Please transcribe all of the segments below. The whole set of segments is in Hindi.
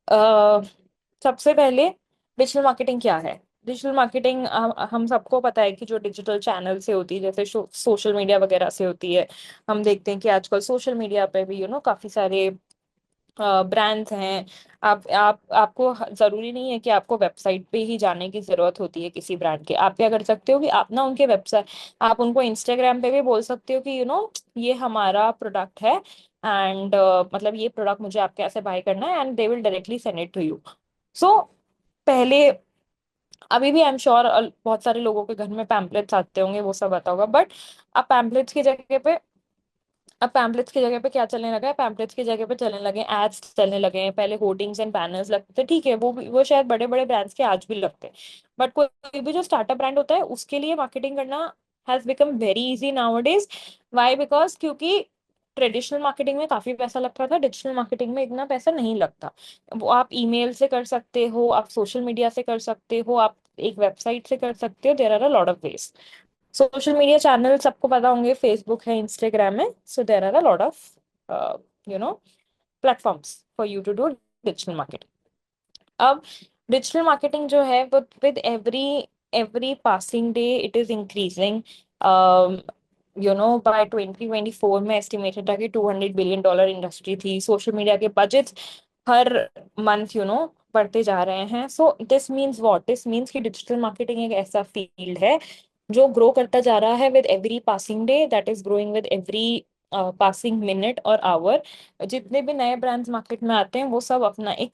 अ, सबसे पहले डिजिटल मार्केटिंग क्या है। डिजिटल मार्केटिंग हम सबको पता है कि जो डिजिटल चैनल से होती है, जैसे सोशल मीडिया वगैरह से होती है। हम देखते हैं कि आजकल सोशल मीडिया पे भी काफी सारे ब्रांड्स हैं। आप आपको जरूरी नहीं है कि आपको वेबसाइट पे ही जाने की जरूरत होती है किसी ब्रांड के। आप क्या कर सकते हो कि आप ना उनके वेबसाइट, आप उनको इंस्टाग्राम पे भी बोल सकते हो कि ये हमारा प्रोडक्ट है, एंड मतलब ये प्रोडक्ट मुझे आपके यहाँ से बाय करना है, and they will directly send it to you. So पहले, अभी भी आई एम श्योर बहुत सारे लोगों के घर में पैम्पलेट्स आते होंगे, वो सब आता होगा, बट अब पैम्पलेट्स की जगह पे अब पैम्पलेट्स की जगह पे क्या चलने लगा है, पैम्पलेट्स की जगह पे चलने लगे एड्स चलने लगे हैं। पहले होर्डिंग्स एंड बैनर्स लगते थे, ठीक है, वो शायद बड़े बड़े ब्रांड्स के आज भी लगते हैं, बट कोई भी जो स्टार्टअप ब्रांड होता है उसके लिए मार्केटिंग करना has become very easy nowadays. Why? Because क्योंकि ट्रेडिशनल मार्केटिंग में काफी पैसा लगता था, डिजिटल मार्केटिंग में इतना पैसा नहीं लगता। वो आप ईमेल से कर सकते हो, आप सोशल मीडिया से कर सकते हो, आप एक वेबसाइट से कर सकते हो। There are a lot of ways. Social media channel सबको पता होंगे, फेसबुक है, इंस्टाग्राम है। So there are a lot of you know platforms for you to do digital marketing. अब डिजिटल मार्केटिंग जो है वो with every every passing day it is increasing. By 2024 में एस्टिमेटेड था कि $200 बिलियन इंडस्ट्री थी। सोशल मीडिया के बजट्स हर मंथ बढ़ते जा रहे हैं। So this means what? This means कि डिजिटल मार्केटिंग एक ऐसा फील्ड है जो ग्रो करता जा रहा है with every passing day, that is growing with every passing minute और आवर। जितने भी नए ब्रांड्स मार्केट में आते हैं वो सब अपना एक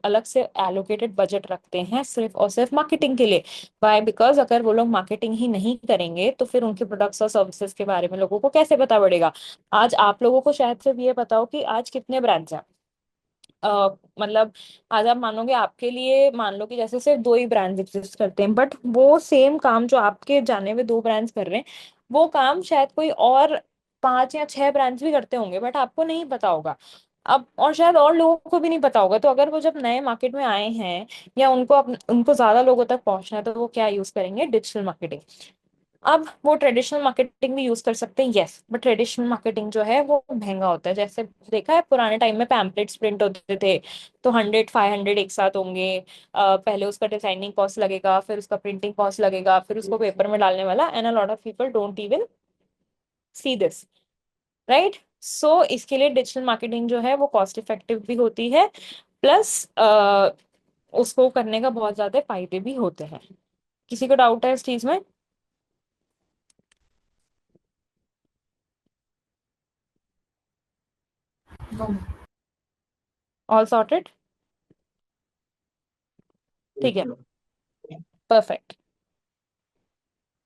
अलग से एलोकेटेड बजट रखते हैं सिर्फ और सिर्फ मार्केटिंग के लिए। वाई? बिकॉज अगर वो लोग मार्केटिंग ही नहीं करेंगे तो फिर उनके प्रोडक्ट्स और सर्विसेज के बारे में लोगों को कैसे पता पड़ेगा। आज आप लोगों को शायद सिर्फ ये पता हो कि आज कितने ब्रांड्स हैं। मतलब आज आप मानोगे, आपके लिए मान लो कि जैसे सिर्फ दो ही ब्रांड्स एग्जिस्ट करते हैं, बट वो सेम काम जो आपके जाने में दो ब्रांड्स कर रहे हैं, वो काम शायद कोई और पांच या छह ब्रांड्स भी करते होंगे, बट आपको नहीं पता होगा। अब और शायद और लोगों को भी नहीं पता होगा। तो अगर वो जब नए मार्केट में आए हैं या उनको ज्यादा लोगों तक पहुंचना है, तो वो क्या यूज करेंगे? Digital marketing. अब वो ट्रेडिशनल मार्केटिंग भी यूज कर सकते हैं, यस, बट ट्रेडिशनल मार्केटिंग जो है वो महंगा होता है। जैसे देखा है पुराने टाइम में पैम्पलेट्स प्रिंट होते थे, तो 100 500 एक साथ होंगे। पहले उसका डिजाइनिंग कॉस्ट लगेगा, फिर उसका प्रिंटिंग कॉस्ट लगेगा, फिर उसको पेपर में डालने वाला, and a lot of people don't even see this, right? So इसके लिए डिजिटल मार्केटिंग जो है वो कॉस्ट इफेक्टिव भी होती है, प्लस उसको करने का बहुत ज्यादा फायदे भी होते हैं। किसी को डाउट है इस चीज में? All sorted? ठीक है, परफेक्ट।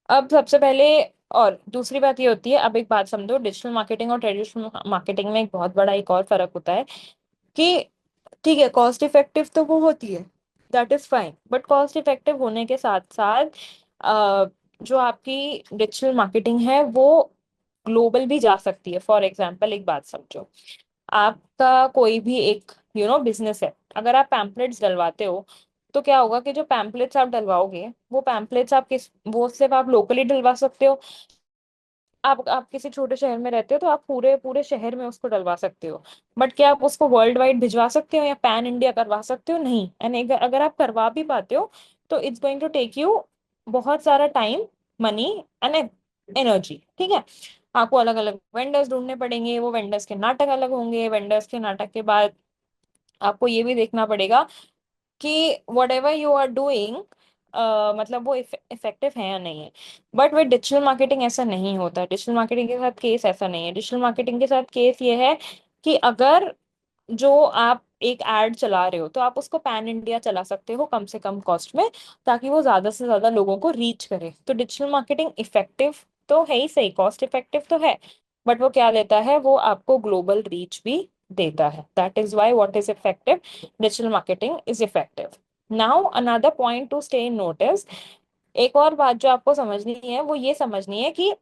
अब सबसे पहले, और दूसरी बात ये होती है, अब एक बात समझो, डिजिटल मार्केटिंग और ट्रेडिशनल मार्केटिंग में एक बहुत बड़ा एक और फर्क होता है कि ठीक है, कॉस्ट इफेक्टिव तो वो होती है, that is fine, but cost effective होने के साथ साथ जो आपकी डिजिटल मार्केटिंग है वो ग्लोबल भी जा सकती है। फॉर एग्जाम्पल एक बात समझो, आपका कोई भी एक बिजनेस है, अगर आप पैम्पलेट्स डलवाते हो, तो क्या होगा कि जो पैम्पलेट्स आप डलवाओगे वो पैम्पलेट्स आप किस वो सिर्फ आप लोकली डलवा सकते हो। आप किसी छोटे शहर में रहते हो तो आप पूरे पूरे शहर में उसको डलवा सकते हो, बट क्या आप उसको वर्ल्ड वाइड भिजवा सकते हो या पैन इंडिया करवा सकते हो? नहीं। एंड अगर आप करवा भी पाते हो तो it's going to take you बहुत सारा टाइम, मनी एंड एनर्जी, ठीक है। आपको अलग अलग वेंडर्स ढूंढने पड़ेंगे, वो वेंडर्स के नाटक अलग होंगे, वेंडर्स के नाटक के बाद आपको ये भी देखना पड़ेगा कि whatever you are doing, मतलब वो इफेक्टिव है या नहीं है। बट विद डिजिटल मार्केटिंग ऐसा नहीं होता। डिजिटल मार्केटिंग के साथ केस ऐसा नहीं है। डिजिटल मार्केटिंग के साथ केस ये है कि अगर जो आप एक एड चला रहे हो तो आप उसको पैन इंडिया चला सकते हो कम से कम कॉस्ट में, ताकि वो ज्यादा से ज्यादा लोगों को रीच करे। तो डिजिटल मार्केटिंग इफेक्टिव तो है ही सही, कॉस्ट इफेक्टिव तो है, बट वो क्या देता है? वो आपको ग्लोबल रीच भी देता है। That is why what is effective, digital marketing is effective. Now another point two stay in notice, एक और बात जो आपको समझनी है वो ये समझनी है कि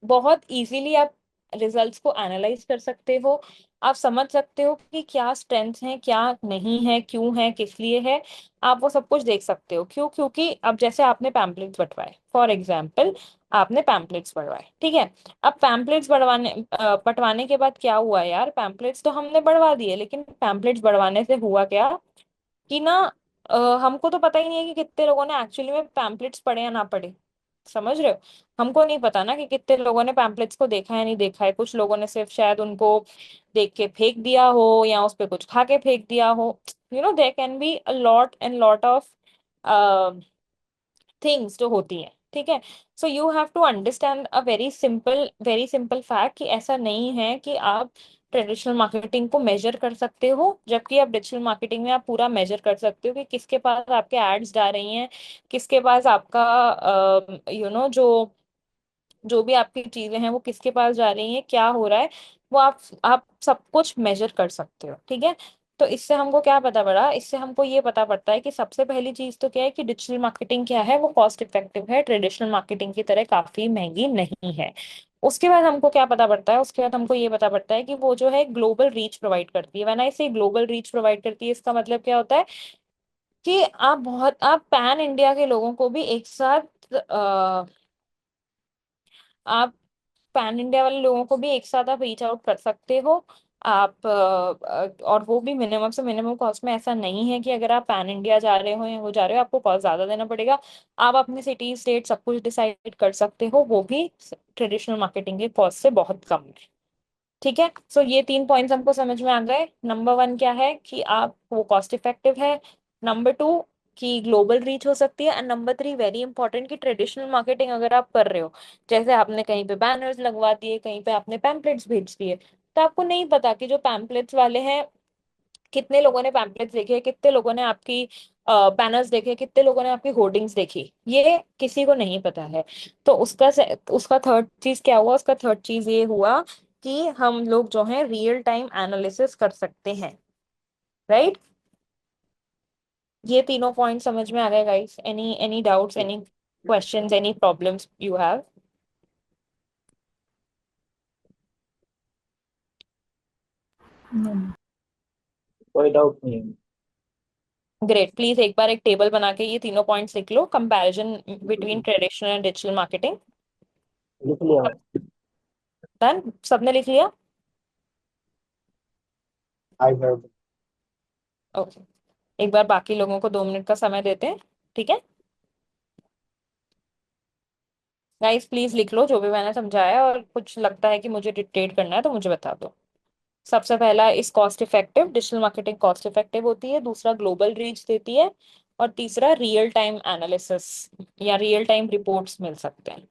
बहुत इजीली आप रिजल्ट्स को एनालाइज कर सकते हो। आप समझ सकते हो कि क्या स्ट्रेंथ्स हैं, क्या नहीं है, क्यों है, किस लिए है। आप वो सब कुछ देख सकते हो। क्यों? क्योंकि अब जैसे आपने पैम्पलेट्स बंटवाए, फॉर एग्जाम्पल, आपने पैम्पलेट्स बढ़वाए, ठीक है। अब पैम्पलेट्स बंटवाने के बाद क्या हुआ यार, पैम्पलेट्स तो हमने बढ़वा दिए, लेकिन पैम्पलेट्स बढ़वाने से हुआ क्या कि ना, हमको तो पता ही नहीं है कि कितने लोगों ने एक्चुअली में पैम्पलेट्स पढ़े या ना पढ़े। समझ रहे हो? हमको नहीं पता ना कि कितने लोगों ने पैम्पलेट्स को देखा है नहीं देखा है। कुछ लोगों ने सिर्फ शायद उनको देख के फेंक दिया हो, या उस पे कुछ खा के फेंक दिया हो। There can be a lot and lot of things जो होती हैं, ठीक है। So you have to understand a very simple fact, कि ऐसा नहीं है कि आप ट्रेडिशनल मार्केटिंग को मेजर कर सकते हो, जबकि आप डिजिटल मार्केटिंग में आप पूरा मेजर कर सकते हो कि किसके पास आपके एड्स जा रही हैं, किसके पास आपका जो जो भी आपकी चीजें हैं वो किसके पास जा रही हैं, क्या हो रहा है, वो आप सब कुछ मेजर कर सकते हो, ठीक है। तो इससे हमको क्या पता पड़ा, इससे हमको ये पता पड़ता है कि सबसे पहली चीज तो क्या है कि डिजिटल मार्केटिंग क्या है, वो कॉस्ट इफेक्टिव है, ट्रेडिशनल मार्केटिंग की तरह काफी महंगी नहीं है। उसके बाद हमको क्या पता पड़ता है, उसके बाद हमको ये पता पड़ता है कि वो जो है ग्लोबल रीच प्रोवाइड करती है। व्हेन आई से ग्लोबल रीच प्रोवाइड करती है, इसका मतलब क्या होता है कि आप पैन इंडिया के लोगों को भी एक साथ आप पैन इंडिया वाले लोगों को भी एक साथ आप रीच आउट कर सकते हो। आप और वो भी मिनिमम से मिनिमम कॉस्ट में। ऐसा नहीं है कि अगर आप पैन इंडिया जा रहे हो या वो जा रहे हो आपको कॉस्ट ज्यादा देना पड़ेगा। आप अपने सिटी स्टेट सब कुछ डिसाइड कर सकते हो, वो भी ट्रेडिशनल मार्केटिंग के कॉस्ट से बहुत कम है, ठीक है। सो ये तीन पॉइंट्स हमको समझ में आ गए। नंबर वन क्या है कि आप वो कॉस्ट इफेक्टिव है। नंबर टू कि ग्लोबल रीच हो सकती है। And number three very important कि ट्रेडिशनल मार्केटिंग अगर आप कर रहे हो, जैसे आपने कहीं पे बैनर्स लगवा दिए, कहीं पे आपने पैम्पलेट्स भेज दिए, तो आपको नहीं पता कि जो पैम्पलेट्स वाले हैं कितने लोगों ने पैम्पलेट्स देखे, कितने लोगों ने आपकी बैनर्स देखे, कितने लोगों ने आपकी होर्डिंग्स देखी, ये किसी को नहीं पता है। तो उसका थर्ड चीज क्या हुआ, उसका थर्ड चीज ये हुआ कि हम लोग जो है रियल टाइम एनालिसिस कर सकते हैं, राइट। ये तीनों पॉइंट समझ में आ गए guys? Any doubts, any questions, any problems you have? नहीं। कोई डाउट नहीं है। ग्रेट। प्लीज एक बार एक टेबल बना के ये तीनों पॉइंट्स लिख लो, comparison between traditional and digital marketing. लिख लिया। डन? सबने लिख लिया? I have. ओके। एक बार बाकी लोगों को 2 मिनट का समय देते हैं, ठीक है। गाइस प्लीज लिख लो जो भी मैंने समझाया, और कुछ लगता है कि मुझे डिक्टेट करना है तो मुझे बता दो। सबसे पहला इस cost effective, digital marketing cost effective होती है। दूसरा ग्लोबल रीच देती है। और तीसरा रियल टाइम एनालिसिस या रियल टाइम रिपोर्ट्स मिल सकते हैं।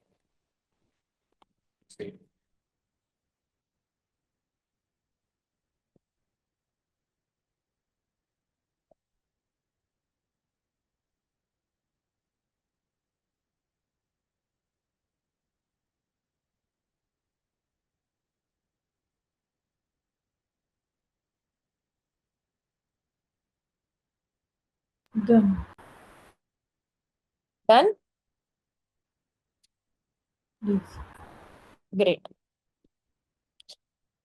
डन। डन? यस। ग्रेट।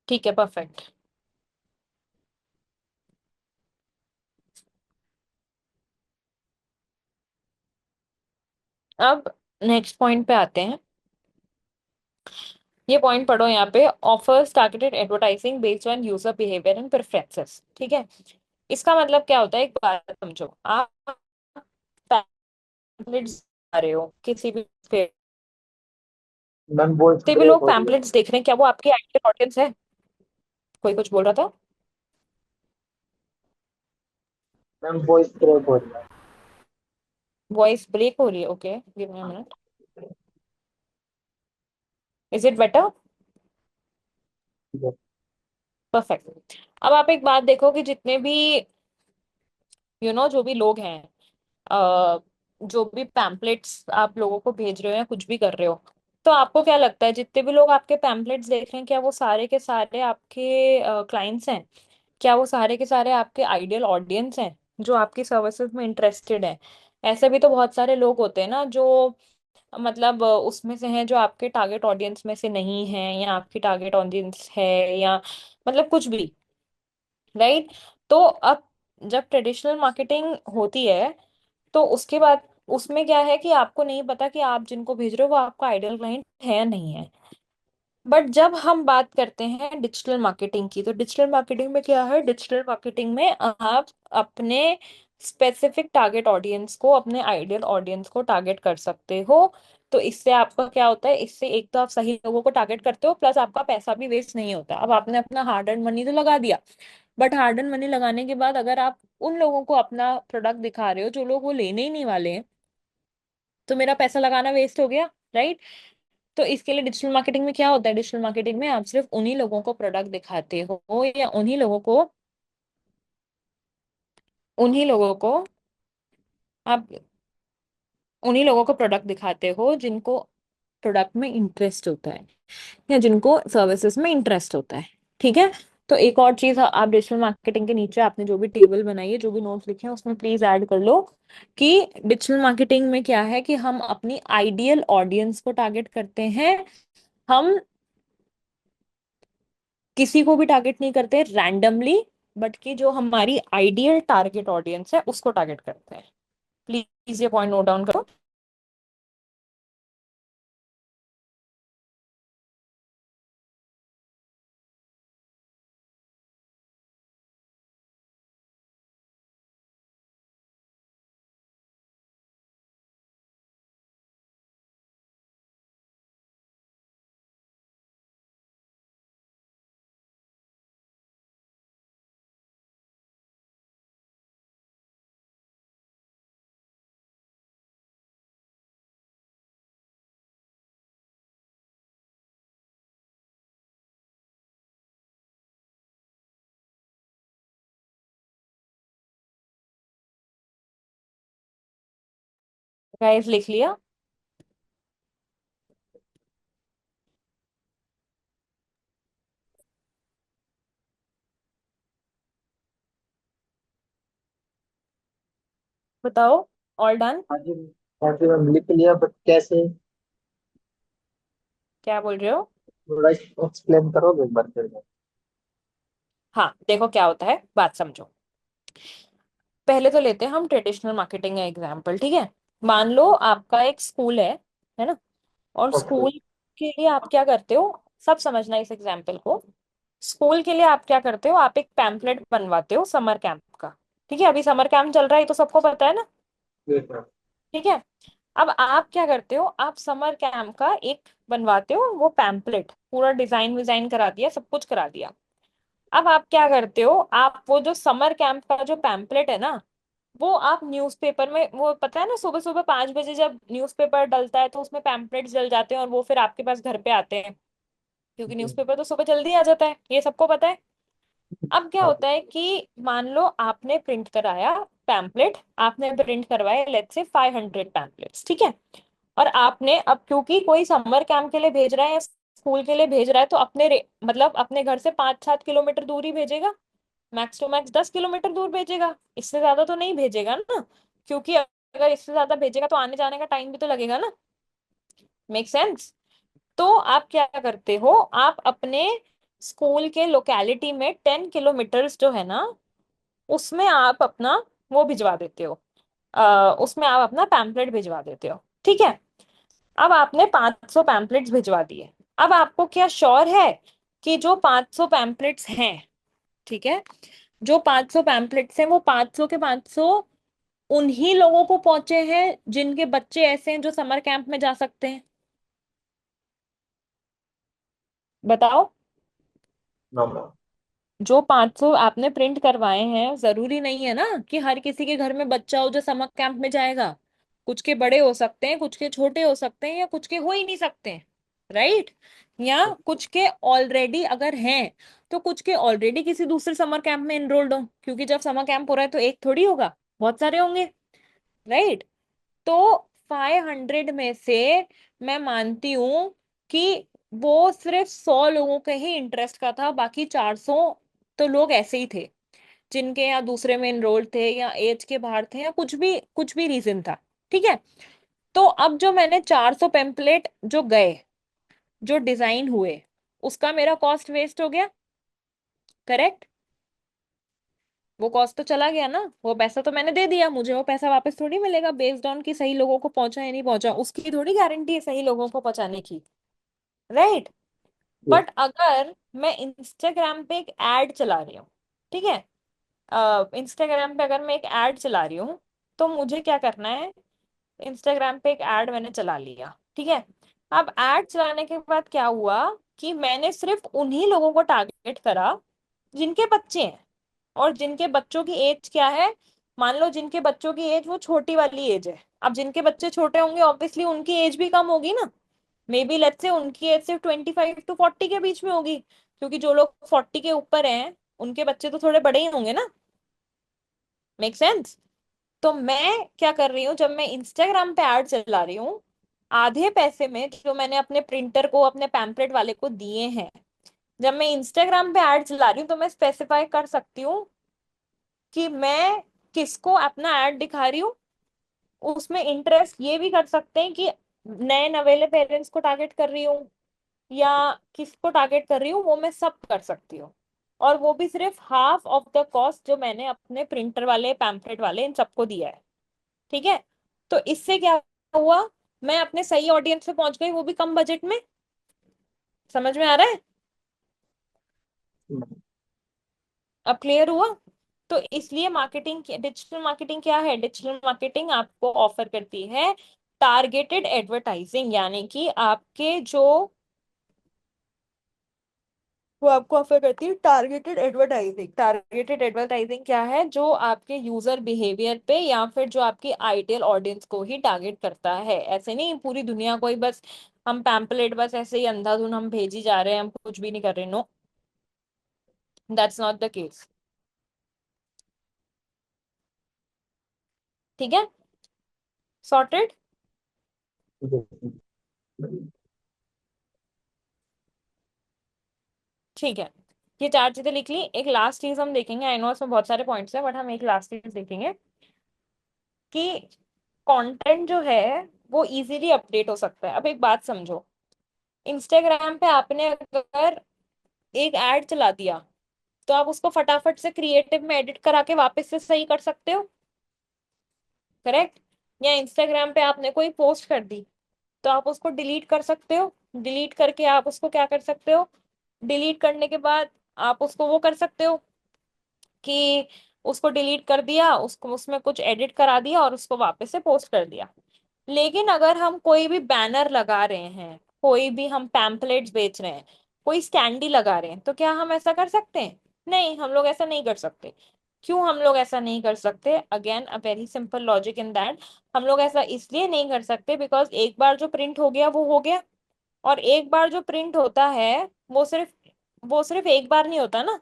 ठीक है, परफेक्ट। अब नेक्स्ट पॉइंट पे आते हैं। ये पॉइंट पढ़ो यहाँ पे, offers targeted advertising based on user behaviour and preferences, ठीक है। इसका मतलब क्या होता है, एक बात समझो। आप पैम्पलेट्स आ रहे हो किसी भी पे, मैम वॉइस जितने भी ब्रेक लोग हो रही है। पैम्पलेट्स देख रहे हैं, क्या वो आपके आइडियल ऑडियंस है? कोई कुछ बोल रहा था? मैम वॉइस ब्रेक हो रही वॉइस ब्रेक हो रही है? Okay, give me a minute. Is it better? है। परफेक्ट। अब आप एक बात देखो कि जितने भी जो भी लोग हैं, अ, जो भी पैम्पलेट्स आप लोगों को भेज रहे हो या कुछ भी कर रहे हो, तो आपको क्या लगता है जितने भी लोग आपके पैम्पलेट्स देख रहे हैं, क्या वो सारे के सारे आपके क्लाइंट्स हैं? क्या वो सारे के सारे आपके आइडियल ऑडियंस हैं जो आपकी सर्विसेज में इंटरेस्टेड है? ऐसे भी तो बहुत सारे लोग होते हैं ना जो मतलब उसमें से हैं जो आपके टारगेट ऑडियंस में से नहीं है, या आपकी टारगेट ऑडियंस है, या मतलब कुछ भी। राइट। तो अब जब ट्रेडिशनल मार्केटिंग होती है तो उसके बाद उसमें क्या है कि आपको नहीं पता कि आप जिनको भेज रहे हो वो आपका आइडियल क्लाइंट है या नहीं है। बट जब हम बात करते हैं डिजिटल मार्केटिंग की, तो डिजिटल मार्केटिंग में क्या है, डिजिटल मार्केटिंग में आप अपने स्पेसिफिक टारगेट ऑडियंस को, अपने आइडियल ऑडियंस को टारगेट कर सकते हो। तो इससे आपका क्या होता है, इससे एक तो आप सही लोगों को टारगेट करते हो, प्लस आपका पैसा भी वेस्ट नहीं होता। अब आपने अपना हार्ड एंड मनी तो लगा दिया, बट हार्ड एंड मनी लगाने के बाद अगर आप उन लोगों को अपना प्रोडक्ट दिखा रहे हो जो लोग वो लेने ही नहीं वाले हैं, तो मेरा पैसा लगाना वेस्ट हो गया, राइट। तो इसके लिए डिजिटल मार्केटिंग में क्या होता है, डिजिटल मार्केटिंग में आप सिर्फ उन्हीं लोगों को प्रोडक्ट दिखाते हो या उन्हीं लोगों को आप उन्हीं लोगों को प्रोडक्ट दिखाते हो जिनको प्रोडक्ट में इंटरेस्ट होता है या जिनको सर्विसेज में इंटरेस्ट होता है। ठीक है। तो एक और चीज आप डिजिटल मार्केटिंग के नीचे आपने जो भी टेबल बनाई है, जो भी नोट्स लिखे हैं, उसमें प्लीज ऐड कर लो कि डिजिटल मार्केटिंग में क्या है कि हम अपनी आइडियल ऑडियंस को टारगेट करते हैं। हम किसी को भी टारगेट नहीं करते रैंडमली, बट कि जो हमारी आइडियल टारगेट ऑडियंस है उसको टारगेट करते हैं। प्लीज ये पॉइंट नोट डाउन करो। गाइस लिख लिया? बताओ। All done? हाँ जी मैम, लिख लिया, बट कैसे? क्या बोल रहे हो? थोड़ा एक्सप्लेन करोगे एक बार फिर में? हाँ, देखो क्या होता है, बात समझो। पहले तो लेते हैं हम ट्रेडिशनल मार्केटिंग का एग्जाम्पल, ठीक है। मान लो आपका एक स्कूल है ना। और ओके। स्कूल के लिए आप क्या करते हो, सब समझना इस एग्जाम्पल को। स्कूल के लिए आप क्या करते हो, आप एक पैम्पलेट बनवाते हो समर कैंप का। ठीक है, अभी समर कैंप चल रहा है, ये तो सबको पता है ना। ठीक है। ठीक है। अब आप क्या करते हो, आप समर कैंप का एक बनवाते हो वो पैम्पलेट, पूरा डिजाइन विजाइन करा दिया, सब कुछ करा दिया। अब आप क्या करते हो, आप वो जो समर कैंप का जो पैम्पलेट है ना, वो आप न्यूज़पेपर में, वो पता है ना, सुबह सुबह 5 बजे जब न्यूज़पेपर डलता है तो उसमें पैम्पलेट्स डल जाते हैं और वो फिर आपके पास घर पे आते हैं, क्योंकि जी। न्यूज़पेपर तो सुबह जल्दी आ जाता है, ये सबको पता है। अब क्या हाँ। होता है कि मान लो आपने प्रिंट कराया पैम्पलेट, आपने प्रिंट करवाए लेट्स से 500 पैम्पलेट्स, ठीक है। और आपने, अब क्योंकि कोई समर कैंप के लिए भेज रहा है या स्कूल के लिए भेज रहा है, तो मतलब अपने घर से 5-7 किलोमीटर दूर ही भेजेगा, मैक्स टू मैक्स 10 किलोमीटर दूर भेजेगा, इससे ज्यादा तो नहीं भेजेगा ना। क्योंकि अगर इससे ज्यादा भेजेगा तो आने जाने का टाइम भी तो लगेगा ना। Make sense? तो आप क्या करते हो, आप अपने स्कूल के लोकेलिटी में 10 किलोमीटर्स जो है ना, उसमें आप अपना वो भिजवा देते हो। उसमें आप अपना पैम्पलेट भिजवा देते हो, ठीक है। अब आपने 500 पैम्पलेट्स भिजवा दिए। अब आपको क्या श्योर है कि जो 500 पैम्पलेट्स हैं, ठीक है, जो 500 पैम्पलेट्स हैं वो 500 के 500 उन्हीं लोगों को पहुंचे हैं जिनके बच्चे ऐसे हैं जो समर कैंप में जा सकते हैं? बताओ। No no. जो 500 आपने प्रिंट करवाए हैं, जरूरी नहीं है ना कि हर किसी के घर में बच्चा हो जो समर कैंप में जाएगा। कुछ के बड़े हो सकते हैं, कुछ के छोटे हो सकते हैं, या कुछ के हो ही नहीं सकते हैं, राइट। या कुछ के ऑलरेडी अगर हैं, तो कुछ के ऑलरेडी किसी दूसरे समर कैंप में एनरोल्ड हो, क्योंकि जब समर कैंप हो रहा है तो एक थोड़ी होगा, बहुत सारे होंगे, राइट। तो 500 में से मैं मानती हूं कि वो सिर्फ 100 लोगों के ही इंटरेस्ट का था, बाकी 400 तो लोग ऐसे ही थे जिनके या दूसरे में एनरोल्ड थे या एज के बाहर थे या कुछ भी रीजन था, ठीक है। तो अब जो मैंने 400 पेम्पलेट जो गए, जो डिजाइन हुए, उसका मेरा कॉस्ट वेस्ट हो गया, करेक्ट। वो कॉस्ट तो चला गया ना, वो पैसा तो मैंने दे दिया, मुझे वो पैसा वापस थोड़ी मिलेगा बेस्ड ऑन कि सही लोगों को पहुंचा या नहीं पहुंचा, उसकी थोड़ी गारंटी है सही लोगों को पहुंचाने की, राइट। ये बट अगर मैं इंस्टाग्राम पे एक एड चला रही हूँ, ठीक है, इंस्टाग्राम पे अगर मैं एक एड चला रही हूँ, तो मुझे क्या करना है, इंस्टाग्राम पे एक एड मैंने चला लिया, ठीक है। अब एड चलाने के बाद क्या हुआ कि मैंने सिर्फ उन्हीं लोगों को टारगेट करा जिनके बच्चे हैं, और जिनके बच्चों की एज क्या है, मान लो जिनके बच्चों की एज वो छोटी वाली एज है। अब जिनके बच्चे छोटे होंगे ऑब्वियसली उनकी एज भी कम होगी ना, मे बी लेट्स से उनकी एज सिर्फ 25 to 40 के बीच में होगी, क्योंकि जो लोग 40 के ऊपर हैं उनके बच्चे तो थोड़े बड़े ही होंगे ना। Make sense. तो मैं क्या कर रही हूँ, जब मैं इंस्टाग्राम पे ऐड चला रही हूँ, आधे पैसे में जो मैंने अपने प्रिंटर को, अपने पैम्पलेट वाले को दिए हैं, जब मैं इंस्टाग्राम पे ऐड चला रही हूँ तो मैं स्पेसिफाई कर सकती हूँ कि मैं किसको अपना ऐड दिखा रही हूँ। उसमें इंटरेस्ट ये भी कर सकते हैं कि नए नवेले पेरेंट्स को टारगेट कर रही हूँ या किसको टारगेट कर रही हूँ, वो मैं सब कर सकती हूँ। और वो भी सिर्फ हाफ ऑफ द कॉस्ट जो मैंने अपने प्रिंटर वाले, पैम्पलेट वाले, इन सबको दिया है, ठीक है। तो इससे क्या हुआ, मैं अपने सही ऑडियंस पे पहुंच गई, वो भी कम बजट में। समझ में आ रहा है? अब क्लियर हुआ? तो इसलिए मार्केटिंग, डिजिटल मार्केटिंग क्या है, डिजिटल मार्केटिंग आपको ऑफर करती है टारगेटेड एडवर्टाइजिंग, यानी कि आपके जो, वो आपको ऑफर करती है टारगेटेड एडवर्टाइजिंग। टारगेटेड एडवर्टाइजिंग क्या है, जो आपके यूजर बिहेवियर पे या फिर जो आपकी आइडियल ऑडियंस को ही टारगेट करता है। ऐसे नहीं पूरी दुनिया को ही बस हम पैम्पलेट बस ऐसे ही अंधाधुन हम भेजी जा रहे हैं, हम कुछ भी नहीं कर रहे, no, that's not the case. ठीक है, सॉर्टेड। ठीक है, ये चार चीजें लिख ली। एक लास्ट चीज हम देखेंगे, आई नो इसमें बहुत सारे पॉइंट्स हैं, बट हम एक लास्ट चीज देखेंगे कि कंटेंट जो है वो इजीली अपडेट हो सकता है। अब एक बात समझो, इंस्टाग्राम पे आपने अगर एक ऐड चला दिया, तो आप उसको फटाफट से क्रिएटिव में एडिट करा के वापस से सही कर सकते हो, करेक्ट। या इंस्टाग्राम पे आपने कोई पोस्ट कर दी, तो आप उसको डिलीट कर सकते हो, डिलीट करके आप उसको क्या कर सकते हो, डिलीट करने के बाद आप उसको वो कर सकते हो कि उसको डिलीट कर दिया, उसको उसमें कुछ एडिट करा दिया और उसको वापस से पोस्ट कर दिया। लेकिन अगर हम कोई भी बैनर लगा रहे हैं, कोई भी हम पैम्पलेट्स बेच रहे हैं, कोई स्टैंडी लगा रहे हैं, तो क्या हम ऐसा कर सकते हैं? नहीं, हम लोग ऐसा नहीं कर सकते। क्यों हम लोग ऐसा नहीं कर सकते? Again a very simple logic in that, हम लोग ऐसा इसलिए नहीं कर सकते बिकॉज एक बार जो प्रिंट हो गया वो हो गया। और एक बार जो प्रिंट होता है वो सिर्फ एक बार नहीं होता ना।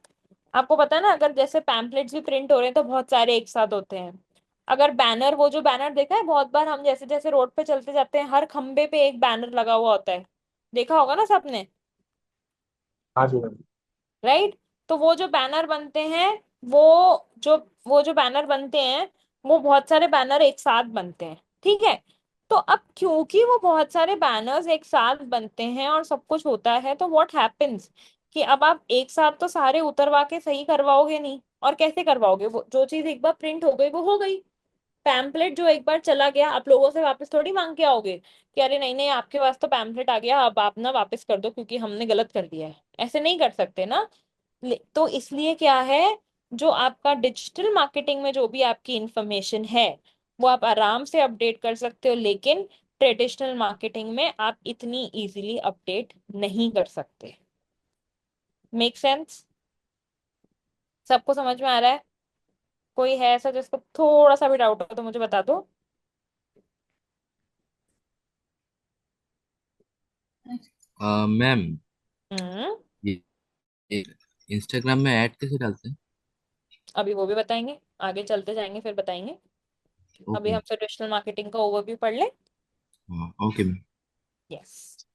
आपको पता है ना, अगर जैसे पैम्पलेट्स भी प्रिंट हो रहे हैं तो बहुत सारे एक साथ होते हैं। अगर बैनर, वो जो बैनर देखा है बहुत बार, हम जैसे जैसे रोड पे चलते जाते हैं हर खंबे पे एक बैनर लगा हुआ होता है, देखा होगा ना सबने, हाँ जी मैम। राइट। तो वो जो बैनर बनते हैं, वो जो वो जो बैनर बनते हैं, वो बहुत सारे बैनर एक साथ बनते हैं, ठीक है। तो अब क्योंकि वो बहुत सारे बैनर्स एक साथ बनते हैं और सब कुछ होता है, तो व्हाट हैपेंस कि अब आप एक साथ तो सारे उतरवा के सही करवाओगे नहीं, और कैसे करवाओगे? वो जो चीज एक बार प्रिंट हो गई वो हो गई। पैम्पलेट जो एक बार चला गया, आप लोगों से वापस थोड़ी मांग के आओगे कि अरे नहीं नहीं आपके पास तो पैम्पलेट आ गया, अब आप ना वापस कर दो क्योंकि हमने गलत कर दिया है। ऐसे नहीं कर सकते ना। तो इसलिए क्या है, जो आपका डिजिटल मार्केटिंग में जो भी आपकी इंफॉर्मेशन है वो आप आराम से अपडेट कर सकते हो, लेकिन ट्रेडिशनल मार्केटिंग में आप इतनी इजीली अपडेट नहीं कर सकते। Make sense? सबको समझ में आ रहा है? कोई है ऐसा जिसको थोड़ा सा भी डाउट हो तो मुझे बता दो। मैम, हम्म। ये इंस्टाग्राम में ऐड कैसे डालते हैं? अभी वो भी बताएंगे, आगे चलते जाएंगे फिर बताएंगे। अभी ओके। हम ट्रेडिशनल मार्केटिंग का ओवरव्यू पढ़ ले। हाँ, ओके मैम। यस।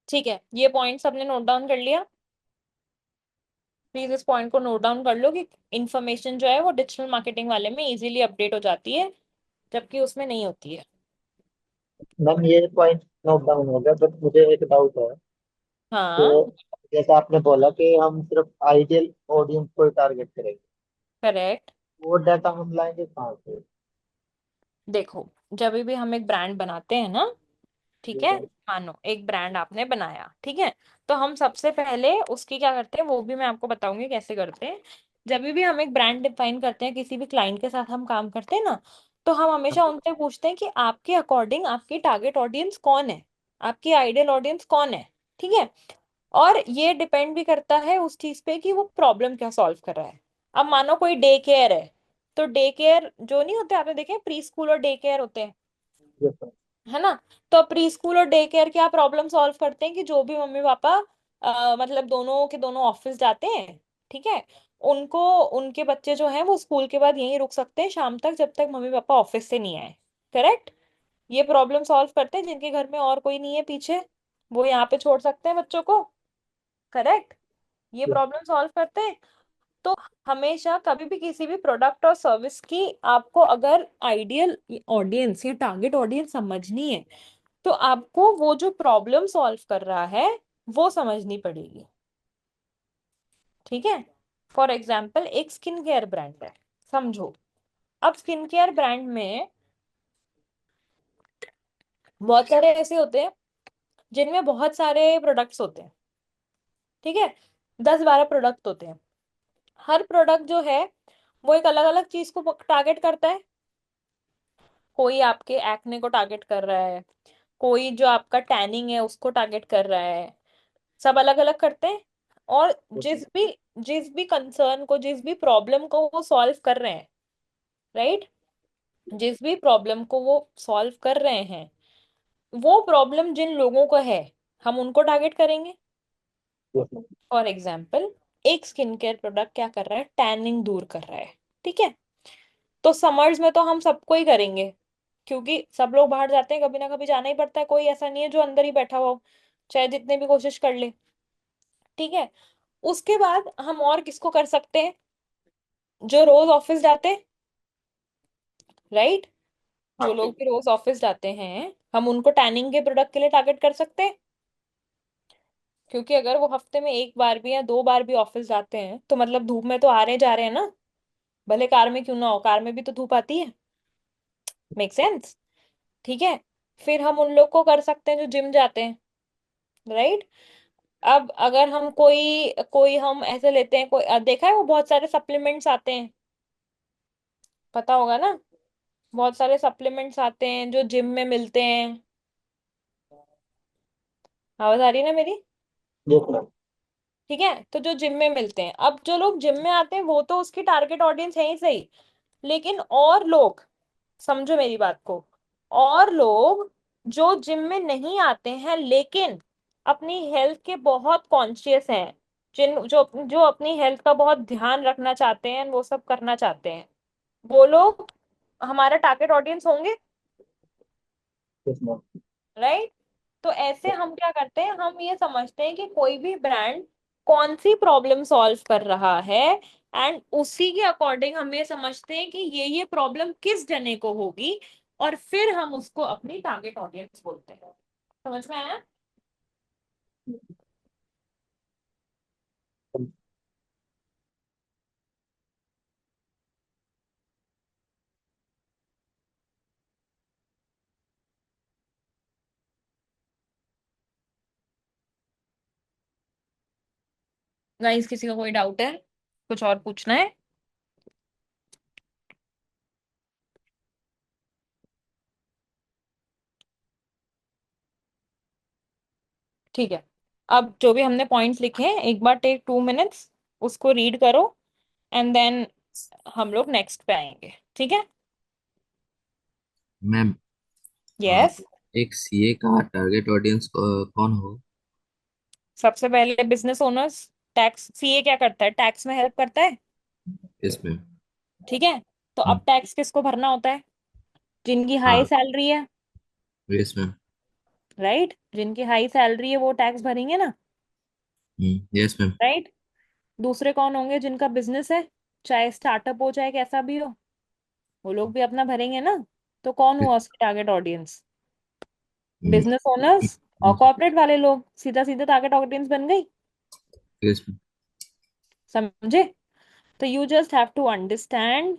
ठीक है, ये पॉइंट्स आपने नोट डाउन कर लिया? प्लीज इस पॉइंट को नोट डाउन कर लो कि इंफॉर्मेशन जो है वो डिजिटल मार्केटिंग वाले में इजीली अपडेट हो जाती है, जबकि उसमें नहीं होती है। मैम ये पॉइंट नोट डाउन हो गया, बट मुझे एक डाउट है हाँ। कि जैसा आपने बोला कि हम सिर्फ आइडियल ऑडियंस को टारगेट करेंगे, करेक्ट। वो डाटा हम लाएंगे कहाँ से? देखो, जब भी हम एक ब्रांड बनाते हैं ना, ठीक है, ठीक है। मानो एक ब्रांड आपने बनाया, ठीक है, तो हम सबसे पहले उसकी क्या करते हैं वो भी मैं आपको बताऊंगी कैसे करते हैं। जब भी हम एक ब्रांड डिफाइन करते हैं, किसी भी क्लाइंट के साथ हम काम करते हैं ना, तो हम हमेशा उनसे पूछते हैं कि आपके अकॉर्डिंग आपकी टारगेट ऑडियंस कौन है, आपकी आइडियल ऑडियंस कौन है, ठीक है। और ये डिपेंड भी करता है उस चीज पे कि वो प्रॉब्लम क्या सॉल्व कर रहा है। अब मानो कोई डे केयर है, तो डे केयर जो नहीं होते, आपने देखे प्री स्कूल और डे केयर होते हैं, यस सर। है ना। तो प्री स्कूल और डे केयर क्या प्रॉब्लम सॉल्व करते हैं कि जो भी मम्मी पापा मतलब दोनों के दोनों ऑफिस जाते हैं, ठीक है, उनको, उनके बच्चे जो हैं वो स्कूल के बाद यहीं रुक सकते हैं शाम तक, जब तक मम्मी पापा ऑफिस से नहीं आए। करेक्ट। ये प्रॉब्लम सॉल्व करते हैं, जिनके घर में और कोई नहीं है पीछे, वो यहाँ पे छोड़ सकते हैं बच्चों को। करेक्ट। ये प्रॉब्लम सॉल्व करते हैं। तो हमेशा कभी भी किसी भी प्रोडक्ट और सर्विस की आपको अगर आइडियल ऑडियंस या टारगेट ऑडियंस समझनी है, तो आपको वो जो प्रॉब्लम सॉल्व कर रहा है वो समझनी पड़ेगी, ठीक है। फॉर एग्जाम्पल एक स्किन केयर ब्रांड है, समझो। अब स्किन केयर ब्रांड में बहुत सारे ऐसे होते हैं जिनमें बहुत सारे प्रोडक्ट्स होते हैं, ठीक है, 10-12 प्रोडक्ट होते हैं। हर प्रोडक्ट जो है वो एक अलग अलग चीज को टारगेट करता है। कोई आपके एक्ने को टारगेट कर रहा है, कोई जो आपका टैनिंग है उसको टारगेट कर रहा है, सब अलग अलग करते हैं। और जिस भी कंसर्न को, जिस भी प्रॉब्लम को वो सॉल्व कर रहे हैं, राइट, जिस भी प्रॉब्लम को वो सॉल्व कर रहे हैं, वो प्रॉब्लम जिन लोगों को है, हम उनको टारगेट करेंगे। Yes ma'am. फॉर एग्जाम्पल एक स्किन केयर प्रोडक्ट क्या कर रहा है, टैनिंग दूर कर रहा है, ठीक है। तो समर्स में तो हम सबको ही करेंगे, क्योंकि सब लोग बाहर जाते हैं, कभी ना कभी जाना ही पड़ता है, कोई ऐसा नहीं है जो अंदर ही बैठा हुआ हो, चाहे जितने भी कोशिश कर ले, ठीक है। उसके बाद हम और किसको कर सकते हैं, जो रोज ऑफिस जाते हैं, राइट, हाँ जो लोग ठीक। भी रोज ऑफिस जाते हैं, हम उनको टैनिंग के प्रोडक्ट के लिए टारगेट कर सकते हैं। क्योंकि अगर वो हफ्ते में एक बार भी या 2 बार भी ऑफिस जाते हैं, तो मतलब धूप में तो आ रहे जा रहे हैं ना, भले कार में क्यों ना हो, कार में भी तो धूप आती है। मेक सेंस, ठीक है। फिर हम उन लोग को कर सकते हैं जो जिम जाते हैं, राइट। अब अगर हम कोई कोई हम ऐसे लेते हैं, कोई देखा है वो बहुत सारे सप्लीमेंट्स आते हैं, पता होगा ना, बहुत सारे सप्लीमेंट्स आते हैं जो जिम में मिलते हैं। आवाज आ रही है ना मेरी? Yes ma'am. ठीक है, तो जो जिम में मिलते हैं, अब जो लोग जिम में आते हैं वो तो उसकी टारगेट ऑडियंस है ही सही, लेकिन और लोग, समझो मेरी बात को, और लोग जो जिम में नहीं आते हैं लेकिन अपनी हेल्थ के बहुत कॉन्शियस हैं, जिन जो जो अपनी हेल्थ का बहुत ध्यान रखना चाहते हैं, वो सब करना चाहते हैं, वो लोग हमारा टारगेट ऑडियंस होंगे, यस मैम। राइट। तो ऐसे हम क्या करते हैं, हम ये समझते हैं कि कोई भी ब्रांड कौन सी प्रॉब्लम सॉल्व कर रहा है, एंड उसी के अकॉर्डिंग हम ये समझते हैं कि ये प्रॉब्लम किस जने को होगी, और फिर हम उसको अपनी टारगेट ऑडियंस बोलते हैं। समझ में आया? गाइस किसी का कोई डाउट है, कुछ और पूछना है? ठीक है, अब जो भी हमने पॉइंट्स लिखे हैं एक बार टेक 2 मिनट्स उसको रीड करो, एंड देन हम लोग नेक्स्ट पे आएंगे, ठीक है। Ma'am, yes. एक सीए का टारगेट ऑडियंस कौन हो? सबसे पहले बिजनेस ओनर्स। टैक्स, सीए क्या करता है, टैक्स में हेल्प करता है, इसमें। ठीक है। तो हम्म, अब टैक्स किसको भरना होता है, जिनकी हाई हाँ। सैलरी है, यस मैम। राइट, जिनकी हाई सैलरी है वो टैक्स भरेंगे ना, यस मैम। राइट। दूसरे कौन होंगे जिनका बिजनेस है, चाहे स्टार्टअप हो चाहे कैसा भी हो, वो लोग भी अपना भरेंगे ना। तो कौन हुआ उसकी टारगेट ऑडियंस? बिजनेस ओनर्स और कॉर्पोरेट वाले लोग, सीधा सीधा टारगेट ऑडियंस बन गई। यस। समझे? तो you just have to understand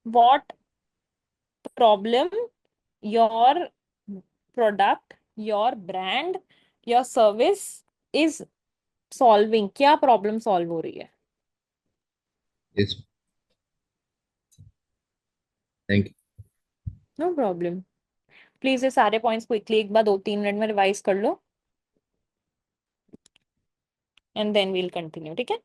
what problem your product, your brand, your service is solving. क्या प्रॉब्लम सॉल्व हो रही है? Yes. Thank you. No problem. Please ये सारे पॉइंट्स क्विकली एक बार 2-3 मिनट में रिवाइज कर लो, एंड देन वील कंटिन्यू, ठीक है?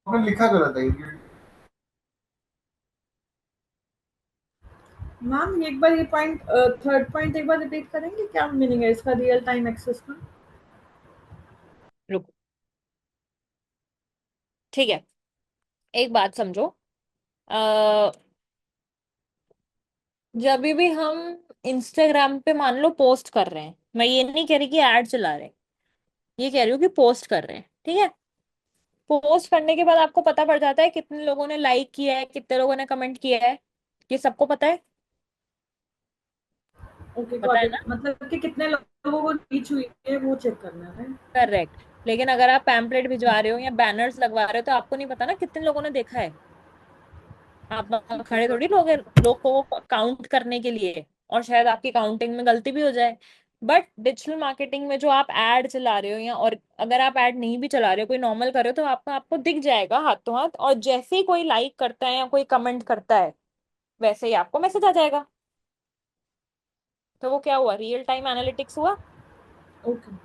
आपने लिखा गलत है ये। मैम एक बार ये पॉइंट, थर्ड पॉइंट एक बार रिपीट करेंगे, क्या मीनिंग है इसका रियल टाइम एक्सेस का? रुको, ठीक है, एक बात समझो। अ जब भी हम इंस्टाग्राम पे मान लो पोस्ट कर रहे हैं, मैं ये नहीं कह रही कि ऐड चला रहे हैं, ये कह रही हूँ कि पोस्ट कर रहे हैं, ठीक है? पोस्ट करने के बाद आपको पता पड़ जाता है कितने लोगों ने लाइक किया है, कितने लोगों ने कमेंट किया है, ये सबको पता है। ओके पता गॉट है इट, ना? मतलब कि कितने लोगों को रीच हुई है वो चेक करना है। करेक्ट। लेकिन अगर आप पैम्पलेट भिजवा रहे हो या बैनर्स लगवा रहे हो तो आपको नहीं पता ना कितने लोगों ने देखा है। आप वहां ठीक है खड़े थोड़ी लोग को काउंट करने के लिए, और शायद आपकी काउंटिंग में गलती भी हो जाए। बट डिजिटल मार्केटिंग में जो आप एड चला रहे हो, या और अगर आप एड नहीं भी चला रहे हो, कोई नॉर्मल कर रहे हो, तो आपको आपको दिख जाएगा हाथों हाथ, और जैसे ही कोई लाइक करता है या कोई कमेंट करता है, वैसे ही आपको मैसेज आ जाएगा। तो वो क्या हुआ? रियल टाइम एनालिटिक्स हुआ। ओके।